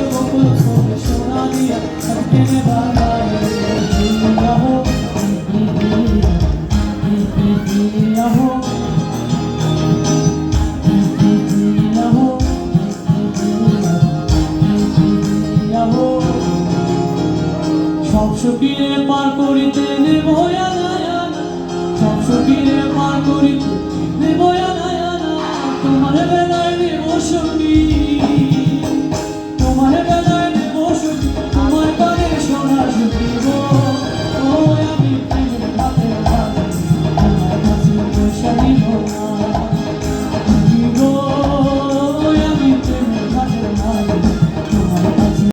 বকুল ফুলে সোনা দিয়া কেনে বানায় আহো আহো সব সখীরে পার করিতে নেব সব সখীরে পার করিতে নেব তোমার বেলায় নেব সঙ্গী